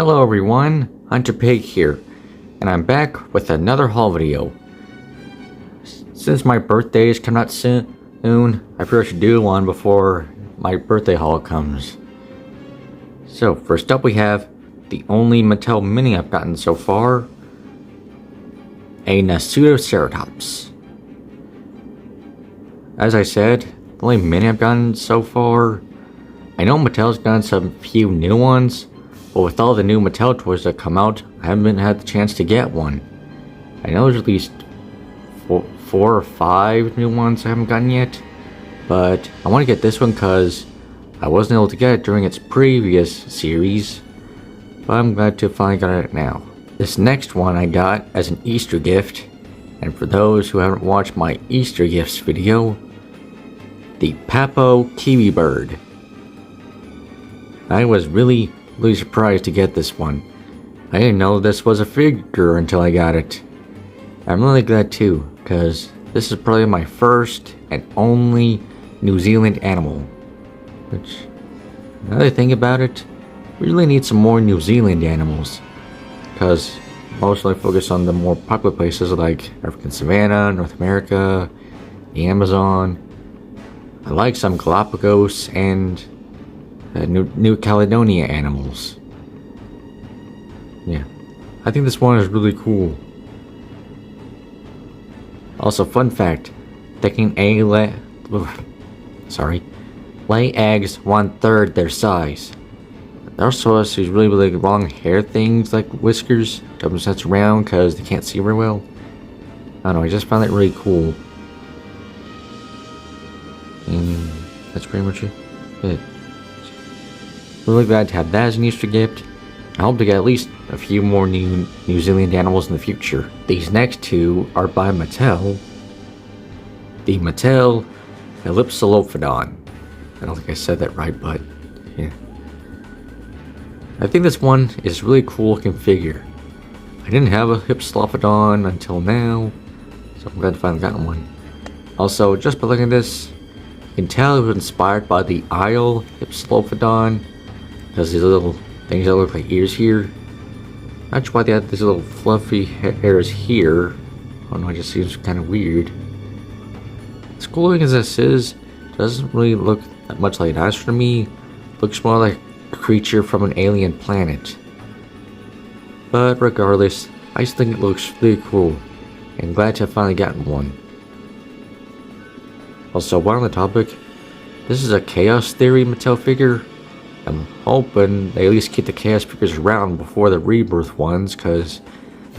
Hello everyone, Hunter Pig here, and I'm back with another haul video. Since my birthday is coming out soon, I figured I should do one before my birthday haul comes. So first up we have the only Mattel mini I've gotten so far, a Nasutoceratops. As I said, the only mini I've gotten so far. I know Mattel's gotten some few new ones, but with all the new Mattel toys that come out, I haven't had the chance to get one. I know there's at least four or five new ones I haven't gotten yet, but I want to get this one because I wasn't able to get it during its previous series, but I'm glad to have finally got it now. This next one I got as an Easter gift, and for those who haven't watched my Easter gifts video, the Papo Kiwi Bird. I was really surprised to get this one. I didn't know this was a figure until I got it. I'm really glad too, because this is probably my first and only New Zealand animal. Which, another thing about it, we really need some more New Zealand animals. Because mostly focus on the more popular places like African Savanna, North America, the Amazon. I like some Galapagos and New Caledonia animals. Yeah, I think this one is really cool. Also, fun fact, they can lay eggs 1/3 their size. Also, has these really long hair things like whiskers, jumping sets around because they can't see very well. I don't know, I just found it really cool. And that's pretty much it. Really glad to have that as an Easter gift. I hope to get at least a few more New Zealand animals in the future. These next two are by Mattel. The Mattel Ellipsilophodon. I don't think I said that right, but yeah. I think this one is a really cool looking figure. I didn't have a Ellipsilophodon until now, so I'm glad to finally gotten one. Also, just by looking at this, you can tell it was inspired by the Isle Ellipsilophodon. Has these little things that look like ears here. Not sure why they have these little fluffy hairs here. I don't know, it just seems kind of weird. As cool looking as this is, doesn't really look that much like an dinosaur to me. Looks more like a creature from an alien planet. But regardless, I just think it looks really cool. And glad to have finally gotten one. Also, while on the topic, this is a Chaos Theory Mattel figure. I'm hoping they at least keep the Chaos figures around before the Rebirth ones, because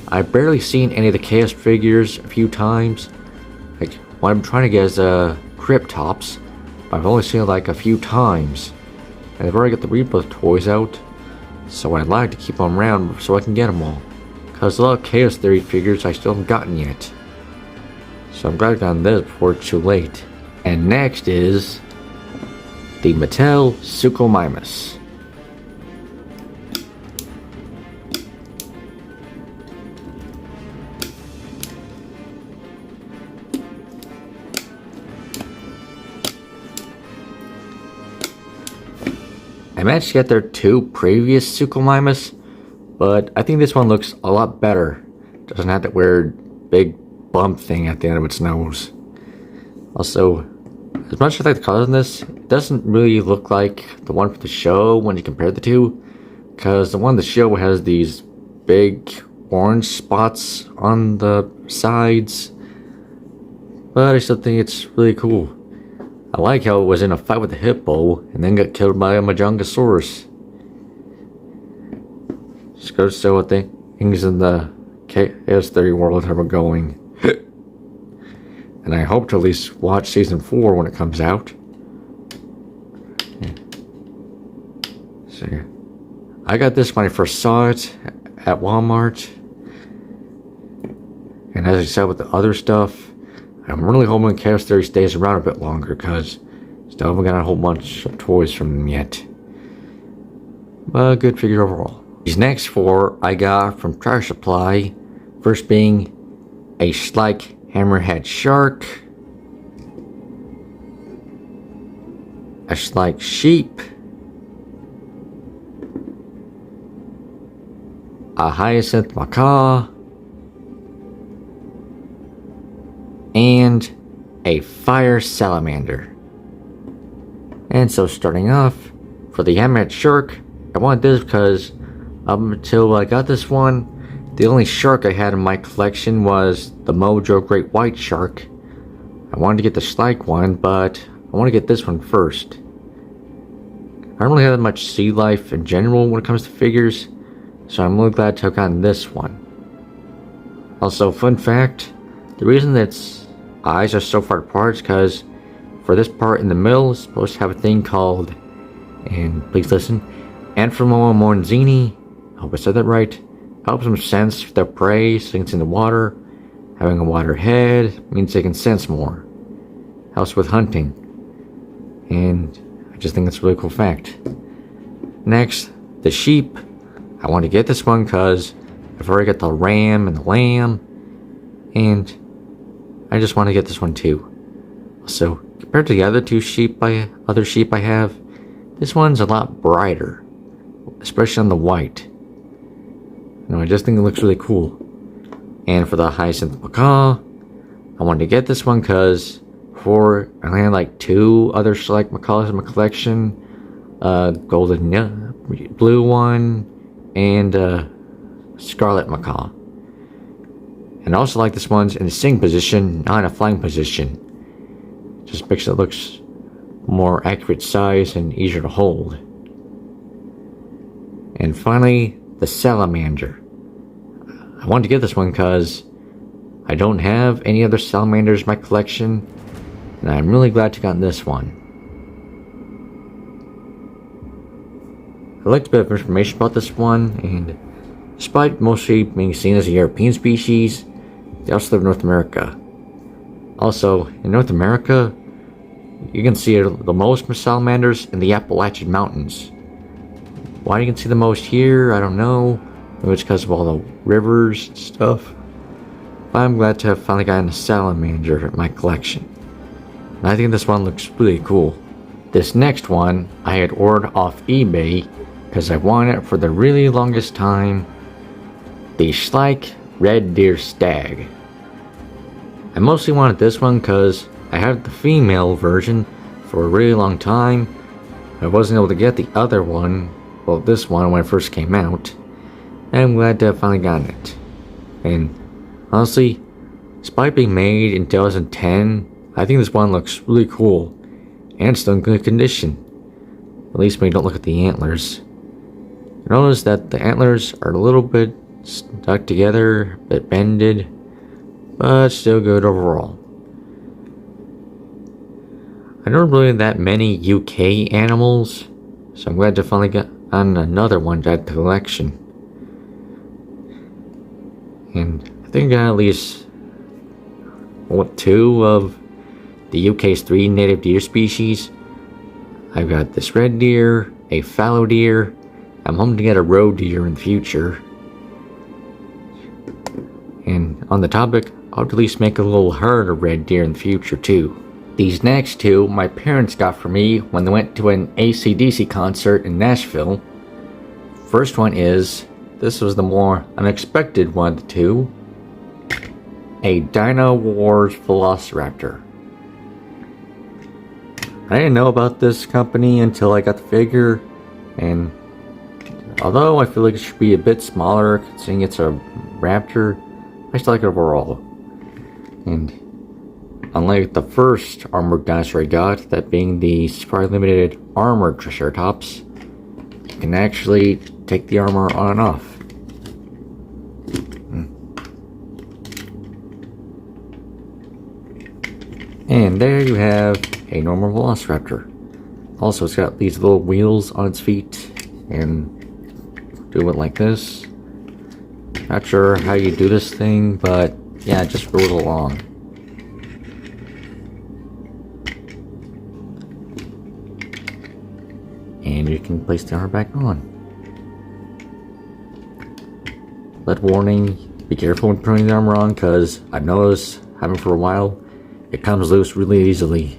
I've barely seen any of the Chaos figures a few times. Like, what I'm trying to get is Cryptops, but I've only seen it like a few times. And I've already got the Rebirth toys out, so I'd like to keep them around so I can get them all. Because a lot of Chaos Theory figures I still haven't gotten yet. So I'm glad I've gotten this before it's too late. And next is the Mattel Suchomimus. I managed to get their two previous Suchomimus, but I think this one looks a lot better. Doesn't have that weird big bump thing at the end of its nose. Also, as much as I like the colors in this, it doesn't really look like the one for the show when you compare the two, because the one in the show has these big orange spots on the sides, but I still think it's really cool. I like how it was in a fight with a hippo and then got killed by a Majongasaurus. Just goes to show what things in the Chaos Theory world are going. And I hope to at least watch season 4 when it comes out. Yeah. So yeah. I got this when I first saw it at Walmart. And as I said with the other stuff, I'm really hoping Chaos Theory stays around a bit longer because still haven't got a whole bunch of toys from them yet. But good figure overall. These next four I got from Tractor Supply. First being a Schleich Hammerhead Shark, a Schleich Sheep, a hyacinth macaw, and a fire salamander. And so starting off, for the hammerhead shark, I wanted this because up until I got this one, the only shark I had in my collection was the Mojo Great White Shark. I wanted to get the Shrike one, but I want to get this one first. I don't really have that much sea life in general when it comes to figures, so I'm really glad to have gotten this one. Also, fun fact, the reason that its eyes are so far apart is because for this part in the middle, it's supposed to have a thing called, and please listen, Anthromo Morzini, I hope I said that right, helps them sense their prey sinks in the water. Having a water head means they can sense more. Helps with hunting. And I just think that's a really cool fact. Next, the sheep. I want to get this one because I've already got the ram and the lamb. And I just want to get this one too. So, compared to the other two sheep I have, this one's a lot brighter. Especially on the white. I just think it looks really cool. And for the hyacinth macaw, I wanted to get this one because I only had like 2 other select macaws in my collection. Golden blue one and scarlet macaw. And I also like this one's in a sitting position, not in a flying position. Just makes it looks more accurate size and easier to hold. And finally, the salamander. I wanted to get this one because I don't have any other salamanders in my collection, and I'm really glad to get this one. I liked a bit of information about this one, and despite mostly being seen as a European species, they also live in North America. Also, in North America, you can see the most salamanders in the Appalachian Mountains. Why you can see the most here, I don't know. Maybe it's because of all the rivers and stuff. But I'm glad to have finally gotten a salamander in my collection. And I think this one looks really cool. This next one I had ordered off eBay because I wanted it for the really longest time. The Shrike Red Deer Stag. I mostly wanted this one because I had the female version for a really long time. I wasn't able to get the other one. Well, this one when it first came out. And I'm glad to have finally gotten it. And honestly, despite being made in 2010, I think this one looks really cool. And still in good condition. At least when you don't look at the antlers. You notice that the antlers are a little bit stuck together, a bit bended. But still good overall. I don't really have that many UK animals. So I'm glad to finally get on another one to add to the collection. And I think I got at least 2 of the UK's 3 native deer species. I've got this red deer, a fallow deer. I'm hoping to get a roe deer in the future. And on the topic, I'll at least make a little herd of red deer in the future too. These next 2 my parents got for me when they went to an AC/DC concert in Nashville. First one is, this was the more unexpected one of the 2, a Dino Wars Velociraptor. I didn't know about this company until I got the figure, and although I feel like it should be a bit smaller considering it's a raptor, I still like it overall. And unlike the first armored dinosaur I got, that being the Safari Limited Armored Triceratops, you can actually take the armor on and off. And there you have a normal Velociraptor. Also, it's got these little wheels on its feet, and do it like this. Not sure how you do this thing, but yeah, just roll it along. And you can place the armor back on. But warning, be careful when putting the armor on, because I've noticed, having for a while, it comes loose really easily.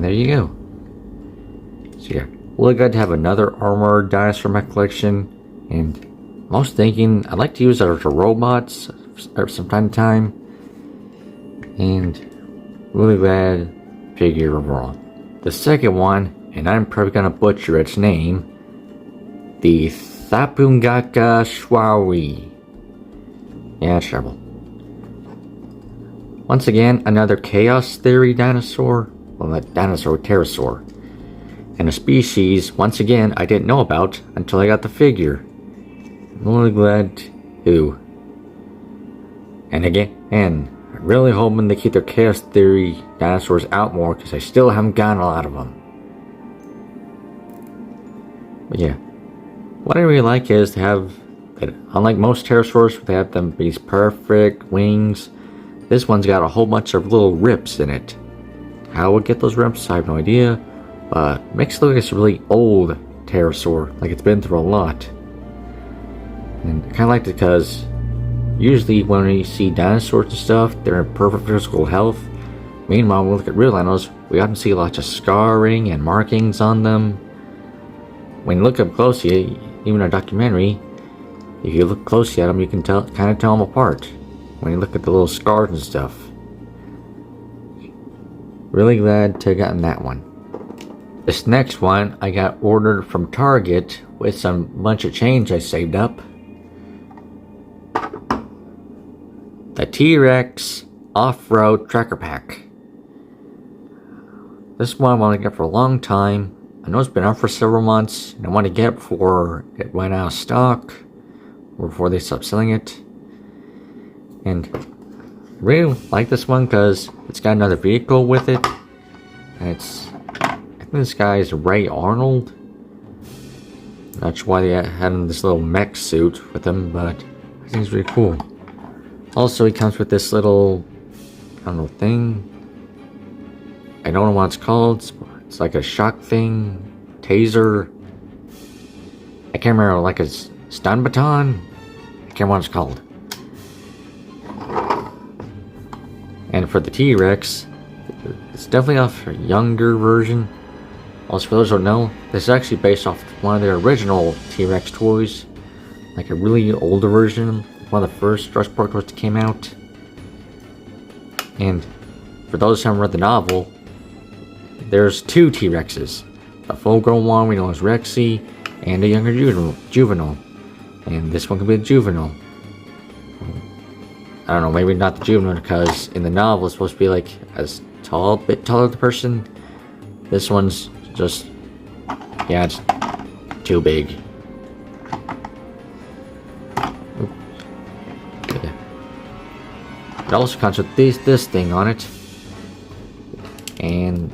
there you go. So yeah, really good to have another armored dinosaur in my collection. And I'm also thinking I'd like to use our robots from time to time. And really glad figure overall. The second one, and I'm probably gonna butcher its name, the Thapungaka Shwawi. Yeah, it's terrible. Once again, another Chaos Theory dinosaur. Well, not dinosaur, pterosaur. And a species, once again, I didn't know about until I got the figure. I'm really glad to. And again, I'm really hoping they keep their Chaos Theory dinosaurs out more because I still haven't gotten a lot of them. But yeah, what I really like is to have, unlike most pterosaurs, they have them these perfect wings. This one's got a whole bunch of little rips in it. How it get those rips, I have no idea. But it makes it look like it's a really old pterosaur, like it's been through a lot. And I kind of liked it because usually when we see dinosaurs and stuff, they're in perfect physical health. Meanwhile, when we look at real animals, we often see lots of scarring and markings on them. When you look up closely, even in a documentary, if you look closely at them, you can kind of tell them apart. When you look at the little scars and stuff. Really glad to have gotten that one. This next one I got ordered from Target with some bunch of change I saved up. The T-Rex Off-Road Tracker Pack. This one I want to get for a long time. I know it's been out for several months, and I want to get it before it went out of stock, or before they stopped selling it. And I really like this one because it's got another vehicle with it. And I think this guy is Ray Arnold. Not sure why they had him this little mech suit with him, but I think it's really cool. Also, he comes with this little, I don't know, thing. I don't know what it's called. It's like a shock thing, taser. I can't remember, like a stun baton. I can't remember what it's called. And for the T-Rex, it's definitely a younger version. Also, for those who don't know, this is actually based off one of their original T-Rex toys. Like a really older version, one of the first Jurassic Park toys that came out. And for those who haven't read the novel, there's two T-Rexes. A full-grown one we know as Rexy, and a younger juvenile. And this one could be a juvenile. I don't know, maybe not the juvenile, because in the novel it's supposed to be like as tall, a bit taller than the person. This one's just, yeah, it's too big. Okay. It also comes with this thing on it, and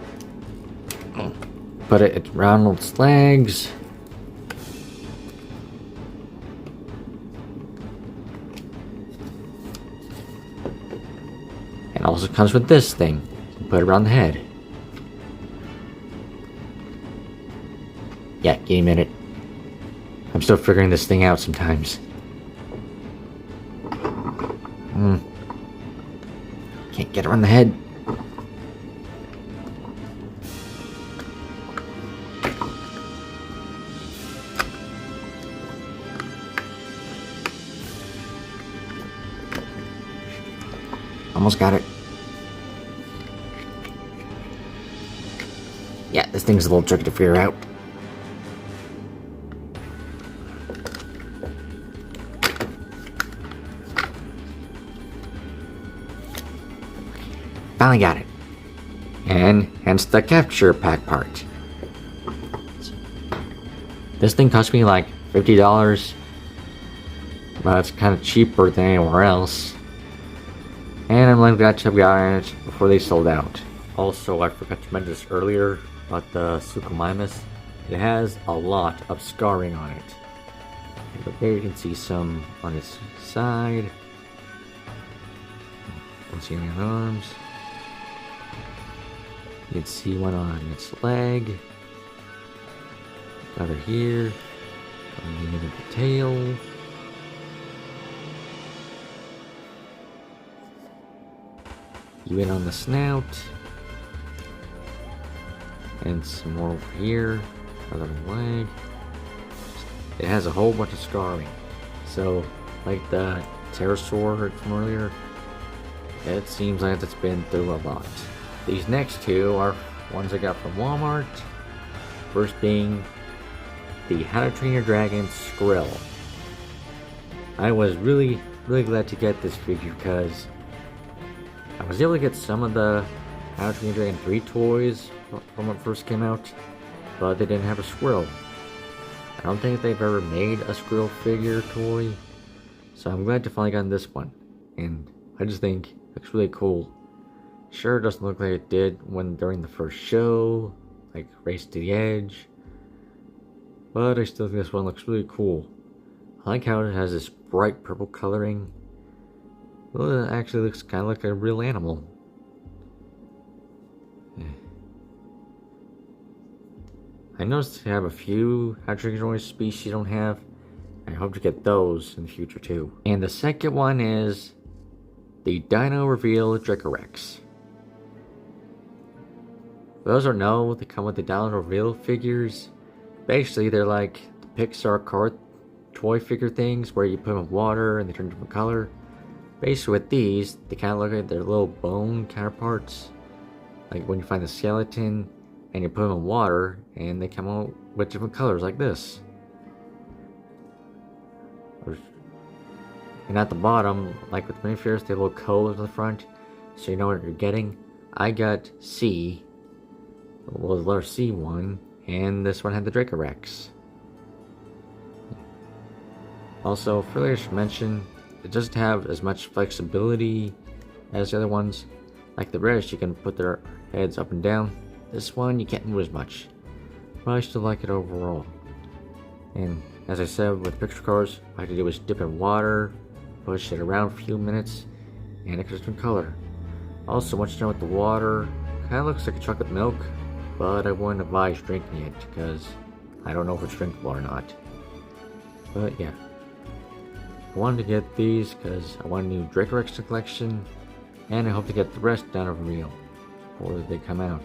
put it around its legs. And also comes with this thing. Put it around the head. Yeah, give me a minute. I'm still figuring this thing out sometimes. Can't get around the head. Almost got it. Yeah, this thing's a little tricky to figure out. Finally got it. And hence the capture pack part. This thing cost me like $50, but it's kind of cheaper than anywhere else. And I'm really glad to have gotten it before they sold out. Also, I forgot to mention this earlier about the Suchomimus. It has a lot of scarring on it. But there you can see some on its side. Don't see any on the arms. You can see one on its leg. Another here. On the end of the tail. You in on the snout. And some more over here. Other leg. It has a whole bunch of scarring. So, like the pterosaur from earlier, it seems like it's been through a lot. These next two are ones I got from Walmart. First being the How to Train Your Dragon Skrill. I was really glad to get this figure because I was able to get some of the How to Train Your Dragon 3 toys when it first came out, but they didn't have a Skrill. I don't think they've ever made a Skrill figure toy, so I'm glad to finally got this one, and I just think it looks really cool. Sure, it doesn't look like it did during the first show, like Race to the Edge, but I still think this one looks really cool. I like how it has this bright purple coloring. Well, it actually looks kind of like a real animal. I noticed they have a few How to Train Your Dragon species you don't have. I hope to get those in the future too. And the second one is the Dino Reveal Dracorex. For those who don't know, they come with the Dino Reveal figures. Basically, they're like the Pixar car toy figure things where you put them in water and they turn different color. Basically, with these, they kind of look like their little bone counterparts. Like when you find the skeleton and you put them in water and they come out with different colors like this. And at the bottom, like with minifigures, they have little codes on the front, so you know what you're getting. I got C, well, the letter C one, and this one had the Dracorex. Also, fairly to mention, it doesn't have as much flexibility as the other ones. Like the rest, you can put their heads up and down. This one, you can't move as much. But I still like it overall. And as I said, with picture cards, all I had to do was dip in water, push it around for a few minutes, and it could turn color. Also, once you're done with the water, kind of looks like chocolate milk, but I wouldn't advise drinking it because I don't know if it's drinkable or not. But yeah, I wanted to get these because I want a new Dracorex collection, and I hope to get the rest down of real before they come out.